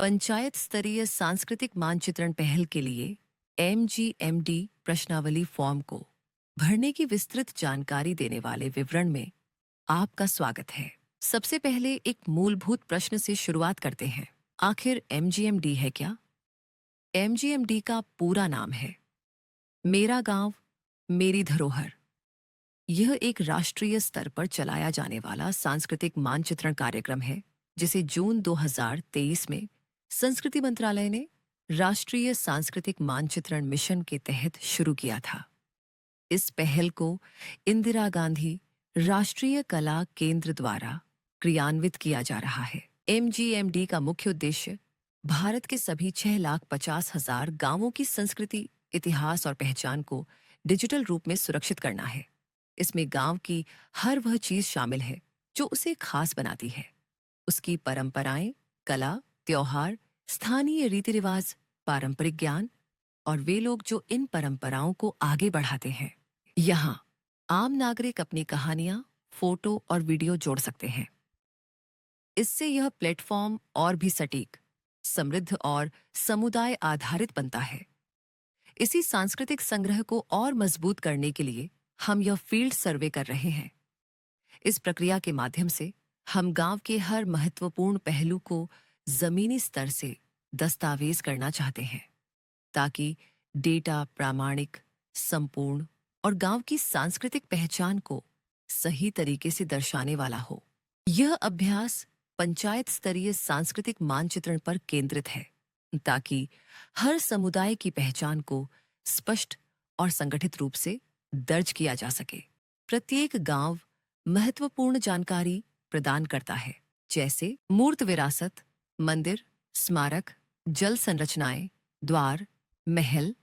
पंचायत स्तरीय सांस्कृतिक मानचित्रण पहल के लिए MGMD प्रश्नावली फॉर्म को भरने की विस्तृत जानकारी देने वाले विवरण में आपका स्वागत है। सबसे पहले एक मूलभूत प्रश्न से शुरुआत करते हैं। आखिर MGMD है क्या? MGMD का पूरा नाम है मेरा गांव मेरी धरोहर। यह एक राष्ट्रीय स्तर पर चलाया जाने वाला सांस्कृतिक मानचित्रण कार्यक्रम है जिसे जून 2023 में संस्कृति मंत्रालय ने राष्ट्रीय सांस्कृतिक मानचित्रण मिशन के तहत शुरू किया था। इस पहल को इंदिरा गांधी राष्ट्रीय कला केंद्र द्वारा क्रियान्वित किया जा रहा है। MGMD का मुख्य उद्देश्य भारत के सभी 6,50,000 गांवों की संस्कृति, इतिहास और पहचान को डिजिटल रूप में सुरक्षित करना है। इसमें गांव की हर वह चीज शामिल है जो उसे खास बनाती है। उसकी परंपराएं, कला, त्योहार, स्थानीय रीति रिवाज, पारंपरिक ज्ञान और वे लोग जो इन परंपराओं को आगे बढ़ाते हैं। यहाँ आम नागरिक अपनी कहानियां, फोटो और वीडियो जोड़ सकते हैं। इससे यह प्लेटफॉर्म और भी सटीक, समृद्ध और समुदाय आधारित बनता है। इसी सांस्कृतिक संग्रह को और मजबूत करने के लिए हम यह फील्ड सर्वे कर रहे हैं। इस प्रक्रिया के माध्यम से हम गांव के हर महत्वपूर्ण पहलू को जमीनी स्तर से दस्तावेज करना चाहते हैं ताकि डेटा प्रामाणिक, संपूर्ण और गांव की सांस्कृतिक पहचान को सही तरीके से दर्शाने वाला हो। यह अभ्यास पंचायत स्तरीय सांस्कृतिक मानचित्रण पर केंद्रित है ताकि हर समुदाय की पहचान को स्पष्ट और संगठित रूप से दर्ज किया जा सके। प्रत्येक गांव महत्वपूर्ण जानकारी प्रदान करता है, जैसे मूर्त विरासत, मंदिर, स्मारक, जल संरचनाएं, द्वार, महल,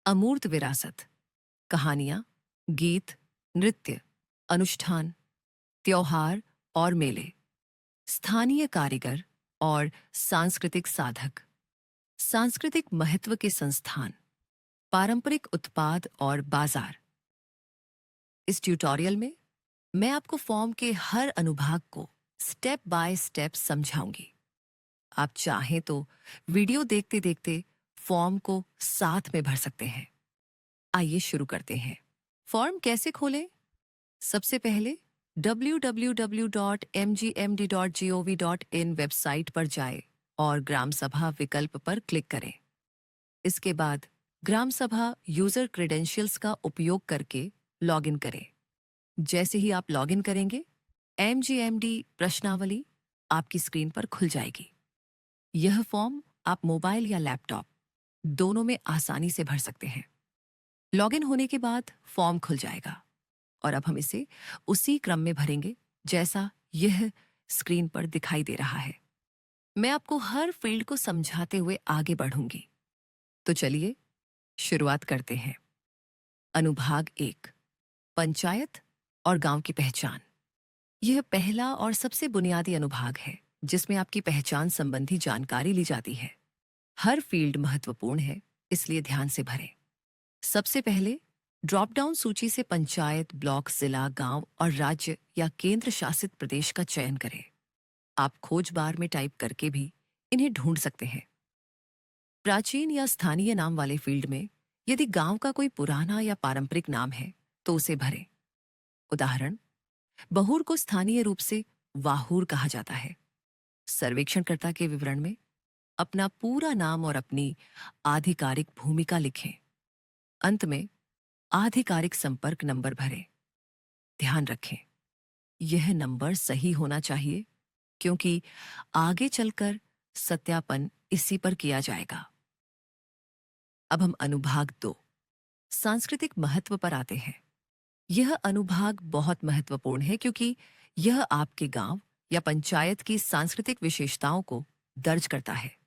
अमूर्त विरासत, कहानियां, गीत, नृत्य, अनुष्ठान, त्योहार और मेले, स्थानीय कारीगर और सांस्कृतिक साधक, सांस्कृतिक महत्व के संस्थान, पारंपरिक उत्पाद और बाजार। इस ट्यूटोरियल में मैं आपको फॉर्म के हर अनुभाग को स्टेप बाय स्टेप समझाऊंगी। आप चाहें तो वीडियो देखते देखते फॉर्म को साथ में भर सकते हैं। आइए शुरू करते हैं। फॉर्म कैसे खोलें? सबसे पहले www.mgmd.gov.in वेबसाइट पर जाएं और ग्राम सभा विकल्प पर क्लिक करें। इसके बाद ग्राम सभा यूजर क्रेडेंशियल्स का उपयोग करके लॉगिन करें। जैसे ही आप लॉगिन करेंगे, MGMD प्रश्नावली आपकी स्क्रीन पर खुल जाएगी। यह फॉर्म आप मोबाइल या लैपटॉप दोनों में आसानी से भर सकते हैं। लॉगिन होने के बाद फॉर्म खुल जाएगा और अब हम इसे उसी क्रम में भरेंगे जैसा यह स्क्रीन पर दिखाई दे रहा है। मैं आपको हर फील्ड को समझाते हुए आगे बढ़ूंगी। तो चलिए शुरुआत करते हैं। अनुभाग 1, पंचायत और गांव की पहचान। यह पहला और सबसे बुनियादी अनुभाग है जिसमें आपकी पहचान संबंधी जानकारी ली जाती है। हर फील्ड महत्वपूर्ण है, इसलिए ध्यान से भरें। सबसे पहले ड्रॉप डाउन सूची से पंचायत, ब्लॉक, जिला, गांव और राज्य या केंद्र शासित प्रदेश का चयन करें। आप खोज बार में टाइप करके भी इन्हें ढूंढ सकते हैं। प्राचीन या स्थानीय नाम वाले फील्ड में यदि गांव का कोई पुराना या पारंपरिक नाम है तो उसे भरें। उदाहरण, बहूर को स्थानीय रूप से वाहूर कहा जाता है। सर्वेक्षणकर्ता के विवरण में अपना पूरा नाम और अपनी आधिकारिक भूमिका लिखें। अंत में आधिकारिक संपर्क नंबर भरें। ध्यान रखें, यह नंबर सही होना चाहिए क्योंकि आगे चलकर सत्यापन इसी पर किया जाएगा। अब हम अनुभाग 2, सांस्कृतिक महत्व पर आते हैं। यह अनुभाग बहुत महत्वपूर्ण है क्योंकि यह आपके गांव या पंचायत की सांस्कृतिक विशेषताओं को दर्ज करता है।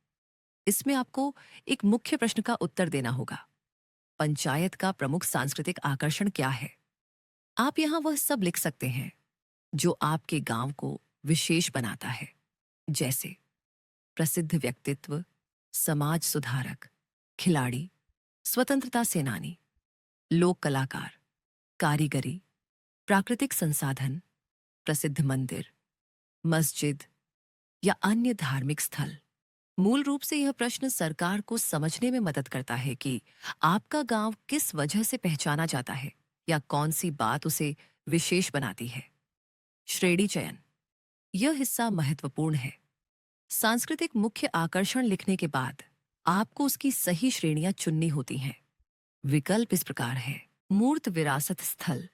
इसमें आपको एक मुख्य प्रश्न का उत्तर देना होगा। पंचायत का प्रमुख सांस्कृतिक आकर्षण क्या है? आप यहां वह सब लिख सकते हैं जो आपके गांव को विशेष बनाता है, जैसे प्रसिद्ध व्यक्तित्व, समाज सुधारक, खिलाड़ी, स्वतंत्रता सेनानी, लोक कलाकार, कारीगरी, प्राकृतिक संसाधन, प्रसिद्ध मंदिर, मस्जिद या अन्य धार्मिक स्थल। मूल रूप से यह प्रश्न सरकार को समझने में मदद करता है कि आपका गांव किस वजह से पहचाना जाता है या कौन सी बात उसे विशेष बनाती है। श्रेणी चयन, यह हिस्सा महत्वपूर्ण है। सांस्कृतिक मुख्य आकर्षण लिखने के बाद आपको उसकी सही श्रेणियां चुननी होती हैं। विकल्प इस प्रकार है: मूर्त विरासत स्थल,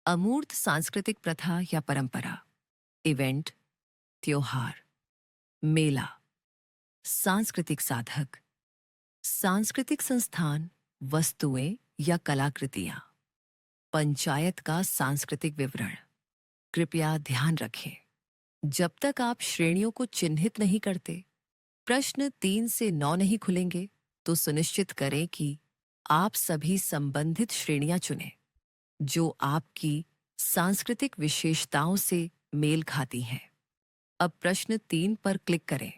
अमूर्त सांस्कृतिक प्रथा या परंपरा, इवेंट, त्योहार, मेला, सांस्कृतिक साधक, सांस्कृतिक संस्थान, वस्तुएं या कलाकृतियां, पंचायत का सांस्कृतिक विवरण। कृपया ध्यान रखें, जब तक आप श्रेणियों को चिन्हित नहीं करते, प्रश्न 3 से 9 नहीं खुलेंगे, तो सुनिश्चित करें कि आप सभी संबंधित श्रेणियां चुनें जो आपकी सांस्कृतिक विशेषताओं से मेल खाती हैं। अब प्रश्न 3 पर क्लिक करें।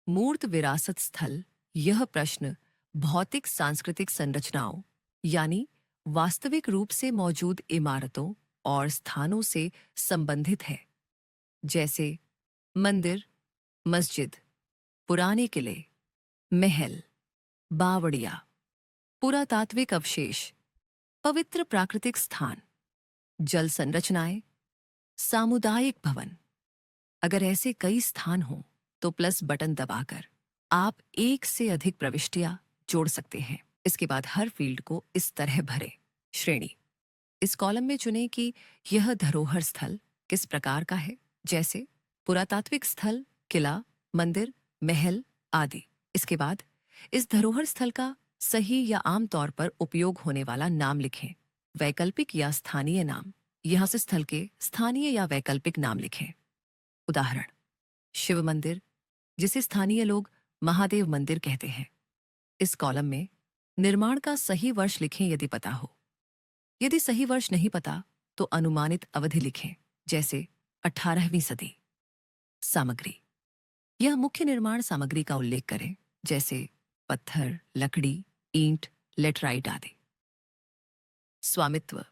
मूर्त विरासत स्थल, यह प्रश्न भौतिक सांस्कृतिक संरचनाओं यानी वास्तविक रूप से मौजूद इमारतों और स्थानों से संबंधित है, जैसे मंदिर, मस्जिद, पुराने किले, महल, बावड़िया, पुरातात्विक अवशेष, पवित्र प्राकृतिक स्थान, जल संरचनाएं, सामुदायिक भवन। अगर ऐसे कई स्थान हों तो प्लस बटन दबाकर आप एक से अधिक प्रविष्टियां जोड़ सकते हैं। इसके बाद हर फील्ड को इस तरह भरें। श्रेणी, इस कॉलम में चुनें कि यह धरोहर स्थल किस प्रकार का है, जैसे पुरातात्विक स्थल, किला, मंदिर, महल आदि। इसके बाद इस धरोहर स्थल का सही या आमतौर पर उपयोग होने वाला नाम लिखें। वैकल्पिक या स्थानीय नाम, यहां से स्थल के स्थानीय या वैकल्पिक नाम लिखें। उदाहरण: शिव मंदिर, जिसे स्थानीय लोग महादेव मंदिर कहते हैं। इस कॉलम में निर्माण का सही वर्ष लिखें यदि पता हो। यदि सही वर्ष नहीं पता तो अनुमानित अवधि लिखें, जैसे 18वीं सदी। सामग्री, यह मुख्य निर्माण सामग्री का उल्लेख करें, जैसे पत्थर, लकड़ी, ईंट, लेटराइट आदि। स्वामित्व,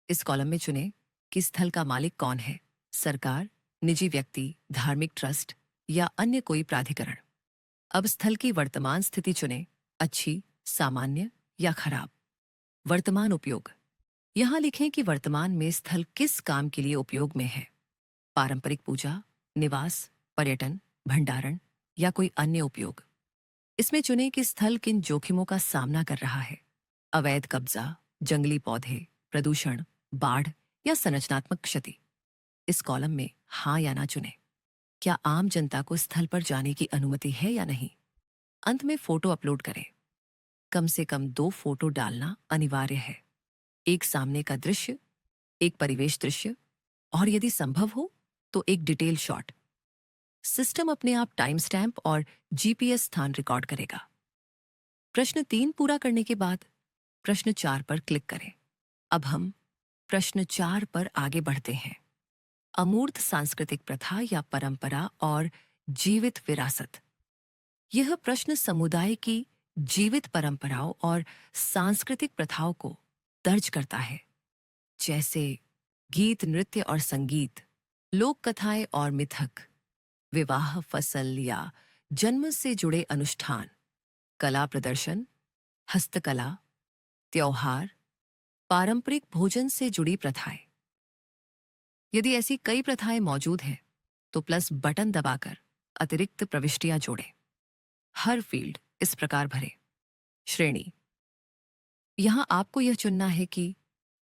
इस कॉलम में चुनें कि स्थल का मालिक कौन है, सरकार, निजी व्यक्ति, धार्मिक ट्रस्ट या अन्य कोई प्राधिकरण। अब स्थल की वर्तमान स्थिति चुनें, अच्छी, सामान्य या खराब। वर्तमान उपयोग, यहां लिखें कि वर्तमान में स्थल किस काम के लिए उपयोग में है। पारंपरिक पूजा, निवास, पर्यटन, भंडारण या कोई अन्य उपयोग। इसमें चुनें कि स्थल किन जोखिमों का सामना कर रहा है। अवैध कब्जा, जंगली पौधे, प्रदूषण, बाढ़ या संरचनात्मक क्षति। इस कॉलम में हाँ या ना चुनें। क्या आम जनता को स्थल पर जाने की अनुमति है या नहीं। अंत में फोटो अपलोड करें। कम से कम 2 फोटो डालना अनिवार्य है। एक सामने का दृश्य, एक परिवेश दृश्य और यदि संभव हो तो एक डिटेल शॉट। सिस्टम अपने आप टाइम स्टैम्प और जीपीएस स्थान रिकॉर्ड करेगा। प्रश्न 3 पूरा करने के बाद प्रश्न 4 पर क्लिक करें। अब हम प्रश्न 4 पर आगे बढ़ते हैं। अमूर्त सांस्कृतिक प्रथा या परंपरा और जीवित विरासत। यह प्रश्न समुदाय की जीवित परंपराओं और सांस्कृतिक प्रथाओं को दर्ज करता है, जैसे गीत, नृत्य और संगीत, लोक कथाएं और मिथक, विवाह, फसल या जन्म से जुड़े अनुष्ठान, कला प्रदर्शन, हस्तकला, त्योहार, पारंपरिक भोजन से जुड़ी प्रथाएं। यदि ऐसी कई प्रथाएं मौजूद हैं तो प्लस बटन दबाकर अतिरिक्त प्रविष्टियां जोड़ें। हर फील्ड इस प्रकार भरें। श्रेणी, यहां आपको यह चुनना है कि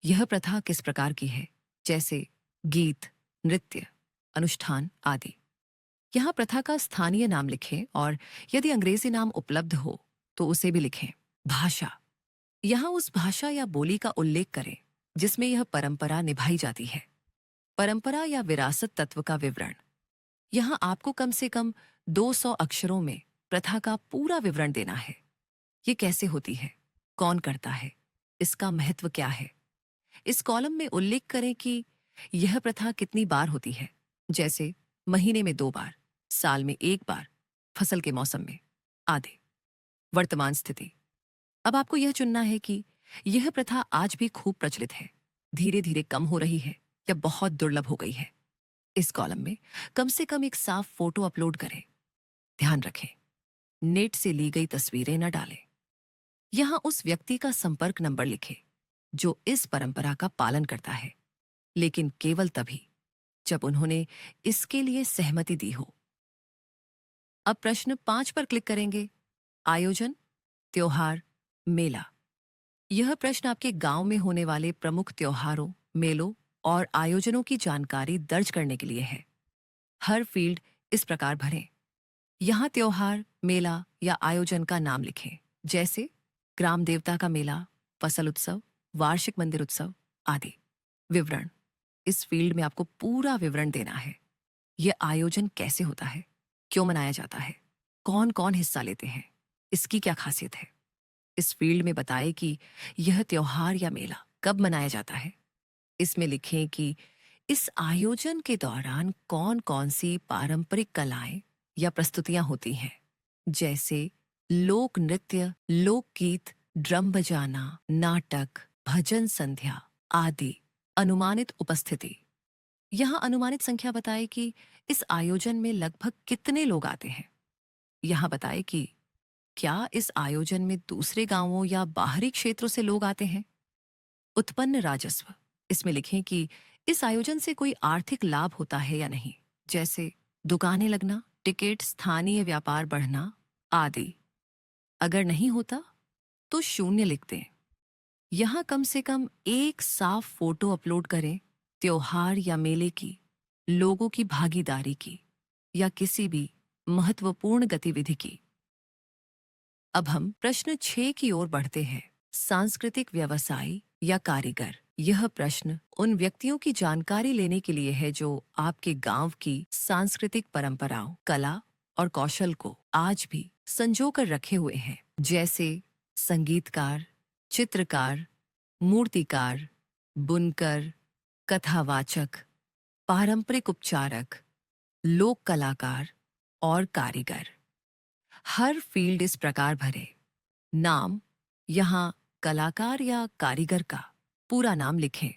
यह प्रथा किस प्रकार की है, जैसे गीत, नृत्य, अनुष्ठान आदि। यहां प्रथा का स्थानीय नाम लिखें और यदि अंग्रेजी नाम उपलब्ध हो तो उसे भी लिखें। भाषा, यहां उस भाषा या बोली का उल्लेख करें जिसमें यह परंपरा निभाई जाती है। परंपरा या विरासत तत्व का विवरण, यहां आपको कम से कम 200 अक्षरों में प्रथा का पूरा विवरण देना है। ये कैसे होती है, कौन करता है, इसका महत्व क्या है। इस कॉलम में उल्लेख करें कि यह प्रथा कितनी बार होती है, जैसे महीने में 2 बार, साल में 1 बार, फसल के मौसम में आदि। वर्तमान स्थिति, अब आपको यह चुनना है कि यह प्रथा आज भी खूब प्रचलित है, धीरे धीरे कम हो रही है या बहुत दुर्लभ हो गई है। इस कॉलम में कम से कम एक साफ फोटो अपलोड करें। ध्यान रखें, नेट से ली गई तस्वीरें न डालें। यहाँ उस व्यक्ति का संपर्क नंबर लिखें जो इस परंपरा का पालन करता है, लेकिन केवल तभी जब उन्होंने इसके लिए सहमति दी हो। अब प्रश्न 5 पर क्लिक करेंगे। आयोजन, त्योहार, मेला। यह प्रश्न आपके गांव में होने वाले प्रमुख त्योहारों, मेलों और आयोजनों की जानकारी दर्ज करने के लिए है। हर फील्ड इस प्रकार भरें। यहाँ त्योहार, मेला या आयोजन का नाम लिखें, जैसे ग्राम देवता का मेला, फसल उत्सव, वार्षिक मंदिर उत्सव आदि। विवरण। इस फील्ड में आपको पूरा विवरण देना है। यह आयोजन कैसे होता है, क्यों मनाया जाता है, कौन कौन हिस्सा लेते हैं, इसकी क्या खासियत है। इस फील्ड में बताएं कि यह त्योहार या मेला कब मनाया जाता है। इसमें लिखें कि इस आयोजन के दौरान कौन कौन सी पारंपरिक कलाएं या प्रस्तुतियां होती हैं, जैसे लोक नृत्य, लोकगीत, ड्रम बजाना, नाटक, भजन संध्या आदि। अनुमानित उपस्थिति। यहाँ अनुमानित संख्या बताएं कि इस आयोजन में लगभग कितने लोग आते हैं। यहाँ बताएं कि क्या इस आयोजन में दूसरे गांवों या बाहरी क्षेत्रों से लोग आते हैं। उत्पन्न राजस्व। इसमें लिखें कि इस आयोजन से कोई आर्थिक लाभ होता है या नहीं, जैसे दुकानें लगना, टिकट, स्थानीय व्यापार बढ़ना आदि। अगर नहीं होता तो शून्य लिख दें। यहाँ कम से कम एक साफ फोटो अपलोड करें त्योहार या मेले की, लोगों की भागीदारी की या किसी भी महत्वपूर्ण गतिविधि की। अब हम प्रश्न 6 की ओर बढ़ते हैं। सांस्कृतिक व्यवसाय या कारीगर। यह प्रश्न उन व्यक्तियों की जानकारी लेने के लिए है जो आपके गांव की सांस्कृतिक परंपराओं, कला और कौशल को आज भी संजो कर रखे हुए हैं, जैसे संगीतकार, चित्रकार, मूर्तिकार, बुनकर, कथावाचक, पारंपरिक उपचारक, लोक कलाकार और कारीगर। हर फील्ड इस प्रकार भरे। नाम। यहाँ कलाकार या कारीगर का पूरा नाम लिखें।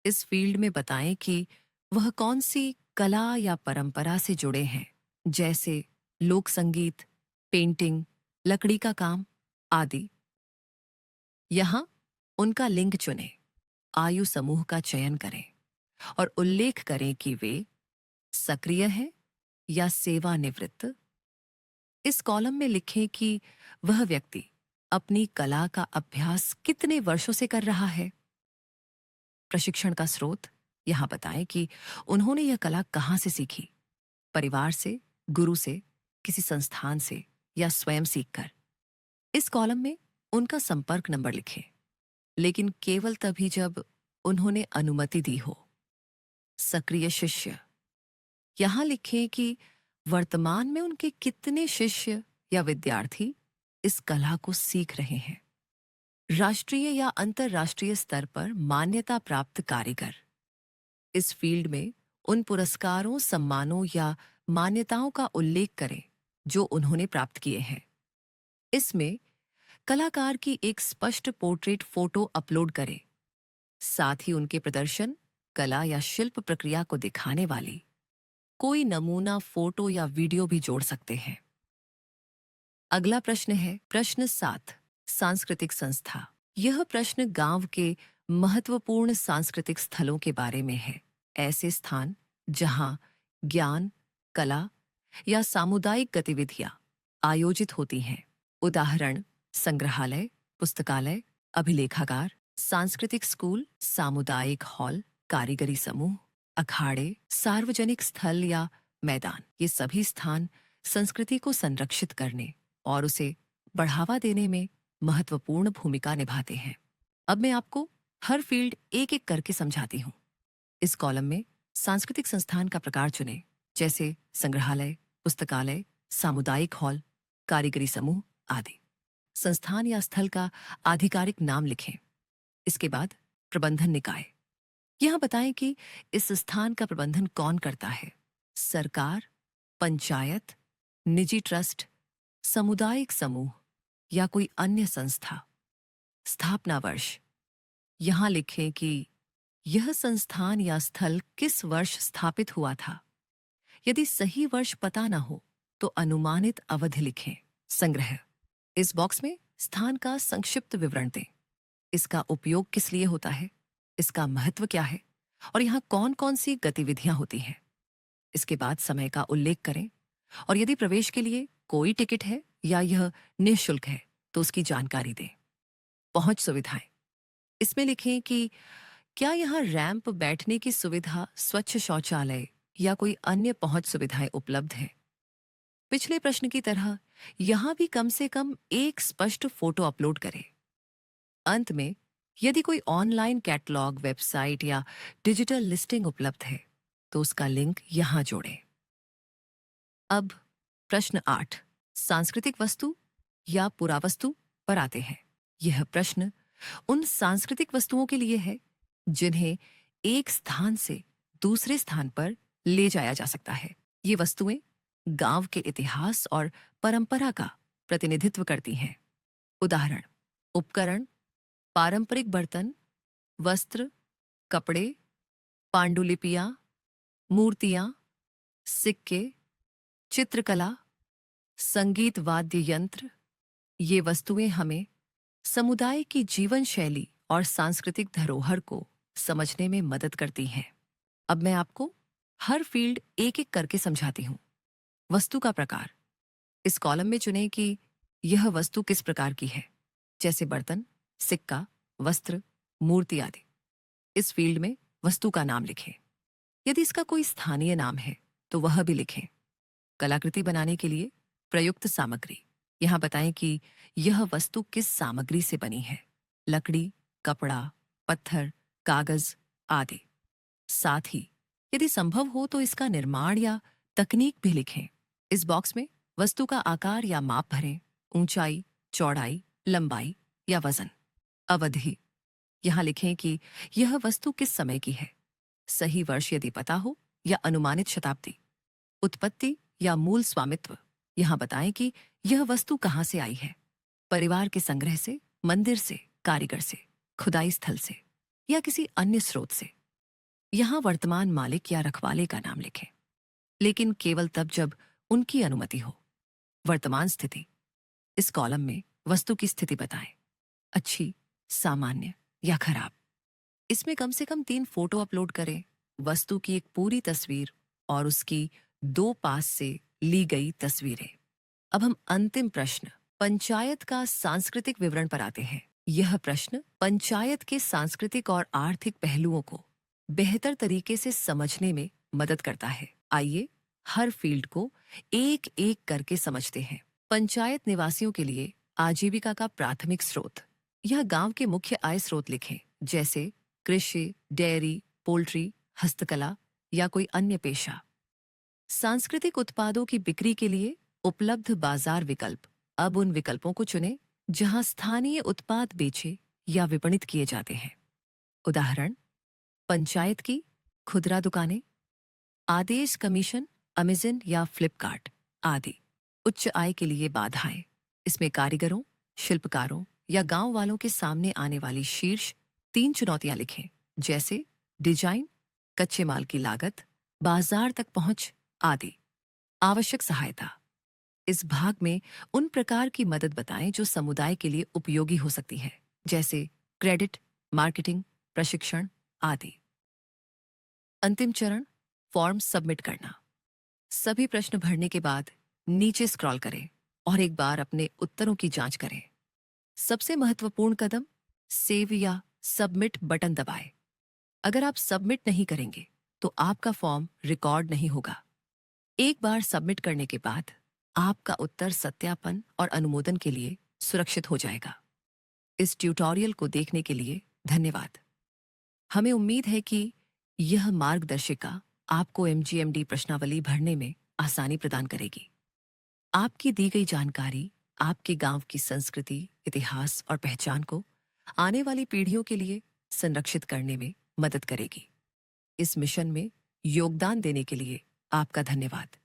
इस फील्ड में बताएं कि वह कौन सी कला या परंपरा से जुड़े हैं, जैसे लोक संगीत, पेंटिंग, लकड़ी का काम आदि। यहाँ उनका लिंग चुनें, आयु समूह का चयन करें और उल्लेख करें कि वे सक्रिय हैं या सेवानिवृत्त। इस कॉलम में लिखें कि वह व्यक्ति अपनी कला का अभ्यास कितने वर्षों से कर रहा है। प्रशिक्षण का स्रोत। यहाँ बताएं कि उन्होंने यह कला कहाँ से सीखी, परिवार से, गुरु से, किसी संस्थान से या स्वयं सीखकर। इस कॉलम में उनका संपर्क नंबर लिखें, लेकिन केवल तभी जब उन्होंने अनुमति दी हो। सक्रिय शिष्य। यहाँ लिखें कि वर्तमान में उनके कितने शिष्य या विद्यार्थी इस कला को सीख रहे हैं। राष्ट्रीय या अंतर्राष्ट्रीय स्तर पर मान्यता प्राप्त कारीगर। इस फील्ड में उन पुरस्कारों, सम्मानों या मान्यताओं का उल्लेख करें जो उन्होंने प्राप्त किए हैं। इसमें कलाकार की एक स्पष्ट पोर्ट्रेट फोटो अपलोड करें, साथ ही उनके प्रदर्शन, कला या शिल्प प्रक्रिया को दिखाने वाली कोई नमूना फोटो या वीडियो भी जोड़ सकते हैं। अगला प्रश्न है प्रश्न 7, सांस्कृतिक संस्था। यह प्रश्न गांव के महत्वपूर्ण सांस्कृतिक स्थलों के बारे में है। ऐसे स्थान जहां ज्ञान, कला या सामुदायिक गतिविधियां आयोजित होती हैं। उदाहरण संग्रहालय, पुस्तकालय, अभिलेखागार, सांस्कृतिक स्कूल, सामुदायिक हॉल, कारीगरी समूह, अखाड़े, सार्वजनिक स्थल या मैदान। ये सभी स्थान संस्कृति को संरक्षित करने और उसे बढ़ावा देने में महत्वपूर्ण भूमिका निभाते हैं। अब मैं आपको हर फील्ड एक एक करके समझाती हूँ। इस कॉलम में सांस्कृतिक संस्थान का प्रकार चुनें, जैसे संग्रहालय, पुस्तकालय, सामुदायिक हॉल, कारीगरी समूह आदि। संस्थान या स्थल का आधिकारिक नाम लिखें। इसके बाद प्रबंधन निकाय। यहां बताएं कि इस स्थान का प्रबंधन कौन करता है। सरकार, पंचायत, निजी ट्रस्ट, सामुदायिक समूह या कोई अन्य संस्था। स्थापना वर्ष। यहां लिखें कि यह संस्थान या स्थल किस वर्ष स्थापित हुआ था। यदि सही वर्ष पता न हो तो अनुमानित अवधि लिखें। संग्रह, इस बॉक्स में स्थान का संक्षिप्त विवरण दें। इसका उपयोग किस लिए होता है, इसका महत्व क्या है और यहाँ कौन कौन सी गतिविधियां होती हैं। इसके बाद समय का उल्लेख करें और यदि प्रवेश के लिए कोई टिकट है या यह निःशुल्क है तो उसकी जानकारी दें। पहुंच सुविधाएं, इसमें लिखें कि क्या यहाँ रैंप, बैठने की सुविधा, स्वच्छ शौचालय या कोई अन्य पहुंच सुविधाएं उपलब्ध हैं। पिछले प्रश्न की तरह यहां भी कम से कम एक स्पष्ट फोटो अपलोड करें। अंत में यदि कोई ऑनलाइन कैटलॉग, वेबसाइट या डिजिटल लिस्टिंग उपलब्ध है तो उसका लिंक यहां जोड़ें। अब प्रश्न 8, सांस्कृतिक वस्तु या पुरावस्तु पर आते हैं। यह प्रश्न उन सांस्कृतिक वस्तुओं के लिए है जिन्हें एक स्थान से दूसरे स्थान पर ले जाया जा सकता है। ये वस्तुएं गांव के इतिहास और परंपरा का प्रतिनिधित्व करती हैं। उदाहरण: उपकरण, पारंपरिक बर्तन, वस्त्र, कपड़े, पांडुलिपियां, मूर्तियां, सिक्के, चित्रकला, संगीत वाद्य यंत्र। ये वस्तुएं हमें समुदाय की जीवन शैली और सांस्कृतिक धरोहर को समझने में मदद करती हैं। अब मैं आपको हर फील्ड एक एक करके समझाती हूं। वस्तु का प्रकार, इस कॉलम में चुनें कि यह वस्तु किस प्रकार की है, जैसे बर्तन, सिक्का, वस्त्र, मूर्ति आदि। इस फील्ड में वस्तु का नाम लिखें। यदि इसका कोई स्थानीय नाम है तो वह भी लिखें। कलाकृति बनाने के लिए प्रयुक्त सामग्री, यहां बताएं कि यह वस्तु किस सामग्री से बनी है, लकड़ी, कपड़ा, पत्थर, कागज आदि। साथ ही यदि संभव हो तो इसका निर्माण या तकनीक भी लिखें। इस बॉक्स में वस्तु का आकार या माप भरें, ऊंचाई, चौड़ाई, लंबाई या वजन। अवधि, यहां लिखें कि यह वस्तु किस समय की है, सही वर्ष यदि पता हो या अनुमानित शताब्दी। उत्पत्ति या मूल स्वामित्व, यहां बताएं कि यह वस्तु कहां से आई है, परिवार के संग्रह से, मंदिर से, कारीगर से, खुदाई स्थल से या किसी अन्य स्रोत से। यहां वर्तमान मालिक या रखवाले का नाम लिखें, लेकिन केवल तब जब उनकी अनुमति हो। वर्तमान स्थिति, इस कॉलम में वस्तु की स्थिति बताएं, अच्छी, सामान्य या खराब। इसमें कम से कम 3 फोटो अपलोड करें, वस्तु की एक पूरी तस्वीर और उसकी 2 पास से ली गई तस्वीरें। अब हम अंतिम प्रश्न, पंचायत का सांस्कृतिक विवरण पर आते हैं। यह प्रश्न पंचायत के सांस्कृतिक और आर्थिक पहलुओं को बेहतर तरीके से समझने में मदद करता है। आइए हर फील्ड को एक एक करके समझते हैं। पंचायत निवासियों के लिए आजीविका का प्राथमिक स्रोत, यह गांव के मुख्य आय स्रोत लिखें, जैसे कृषि, डेयरी, पोल्ट्री, हस्तकला या कोई अन्य पेशा। सांस्कृतिक उत्पादों की बिक्री के लिए उपलब्ध बाजार विकल्प, अब उन विकल्पों को चुनें जहां स्थानीय उत्पाद बेचे या विपणित किए जाते हैं। उदाहरण: पंचायत की खुदरा दुकानें, आदेश कमीशन, अमेज़न या फ्लिपकार्ट आदि। उच्च आय के लिए बाधाएं, इसमें कारीगरों, शिल्पकारों या गांव वालों के सामने आने वाली शीर्ष 3 चुनौतियां लिखें, जैसे डिजाइन, कच्चे माल की लागत, बाजार तक पहुंच आदि। आवश्यक सहायता, इस भाग में उन प्रकार की मदद बताएं जो समुदाय के लिए उपयोगी हो सकती है, जैसे क्रेडिट, मार्केटिंग, प्रशिक्षण आदि। अंतिम चरण, फॉर्म सबमिट करना। सभी प्रश्न भरने के बाद नीचे स्क्रॉल करें और एक बार अपने उत्तरों की जांच करें। सबसे महत्वपूर्ण कदम, सेव या सबमिट बटन दबाएं। अगर आप सबमिट नहीं करेंगे तो आपका फॉर्म रिकॉर्ड नहीं होगा। एक बार सबमिट करने के बाद आपका उत्तर सत्यापन और अनुमोदन के लिए सुरक्षित हो जाएगा। इस ट्यूटोरियल को देखने के लिए धन्यवाद। हमें उम्मीद है कि यह मार्गदर्शिका आपको एमजीएमडी प्रश्नावली भरने में आसानी प्रदान करेगी। आपकी दी गई जानकारी आपके गांव की संस्कृति, इतिहास और पहचान को आने वाली पीढ़ियों के लिए संरक्षित करने में मदद करेगी। इस मिशन में योगदान देने के लिए आपका धन्यवाद।